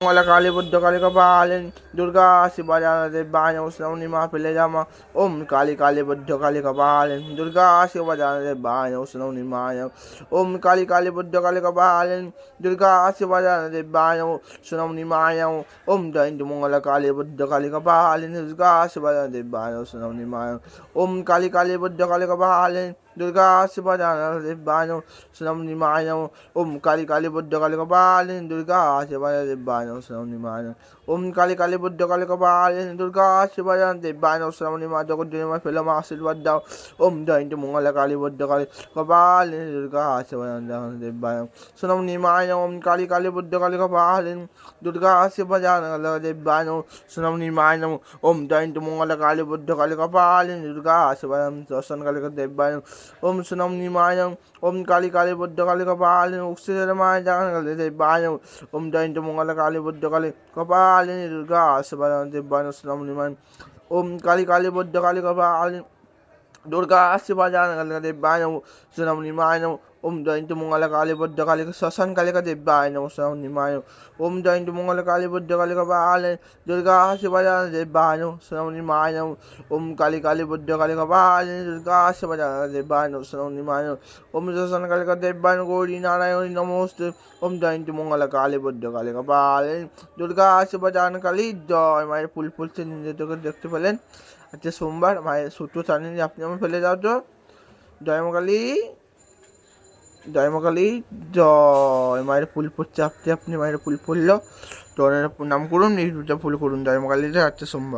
মঙ্গলা কালী বুদ্ধ কালী কপালিন দুর্গা শিবা জানদেব বায়ং শ্রাবণী মাহফিলে জামা ওম কালী কালী বুদ্ধ কালী কপালিন দুর্গা শিবা জানদেব বায়ং শ্রাবণী মায়ং ওম কালী কালী বুদ্ধ কালী কপালিন দুর্গা শিবা জানদেব বায়ং শ্রাবণী মায়ং ওম জয়ন্ত মঙ্গলা কালী বুদ্ধ কালী কপালিন দুর্গা শিবা জানদেব বায়ং শ্রাবণী মায়ং ওম কালী কালী বুদ্ধ কালী কপালিন দুর্গা শিবা জানদেব বায়ং শ্রাবণী মায়ং ওম কালী কালী বুদ্ধ কালী কপালিন দুর্গা শিবা জানদেব বায়ং শ্রাবণী মায়ং ওম কালী কালী বুদ্ধ কালী কপালিন দুর্গা শিবা জানদেব বায়ং শ্রাবণী মা জগৎজনী মা ফেলো মা আশীর্বাদ দাও ওম জয়ন্ত মঙ্গলা কালী বুদ্ধ কালী কপালিন দুর্গা শিবা জানদেব বায়ং শ্রাবণী মায়ং ওম কালী কালী বুদ্ধ কালী কপালিন দুর্গা শিবা জানদেব বায়ং শ্রাবণী মায়ং ওম জয়ন্ত মঙ্গলা কালী বুদ্ধ কালী কপালিন দুর্গা শিবা দর্শন কালী দেব বায়ং ওম শ্রাবণী মায়ং ওম কালী কালী বুদ্ধ কালী কপালিন উক্সিদের মায় জাগান কালী দেব বায়ং ওম জয়ন্ত মঙ্গলা কালী বুদ্ধ কালী কপালিন দুর্গা শিবা জানদেব বায়ং শ্রাবণী মায়ং ওম কালী কালী বুদ্ধ কালী কপালিন দুর্গা শিবা জানদেব বায়ং শ্রাবণী মায়ং ওম জয়ন্ত মঙ্গলা কালী বুদ্ধ কালী শ্মশান কালিকা দেব বায়ং শ্রাবণী মায়ং ওম জয়ন্ত মঙ্গলা কালী বুদ্ধ কালী কপালিন দুর্গা শিবা জানদেব বায়ং শ্রাবণী মায়ং ওম কালী কালী বুদ্ধ কালী কপালিন দুর্গা শিবা জানদেব বায়ং শ্রাবণী মায়ং ওম শ্মশান কালিকা দেব বায়ং গৌরী নারায়ণী নমস্তে ওম জয়ন্ত মঙ্গলা কালী বুদ্ধ কালী কপালিন দুর্গা শিবা কালী জয়। মায়ের ফুল ফুলছে নিজেদেরকে দেখতে পেলেন। আজকে সোমবার, মায়ের সূত্র জানেন আপনি আমার ফেলে যাও তো। জয় মা কালী, জয় মা কালী জয়। মায়ের ফুল ফুটছে, আপনি মায়ের ফুল ফুললো তো নাম করুন, এই ফুল করুন। জয় মা কালী জয়। আজকে সোমবার।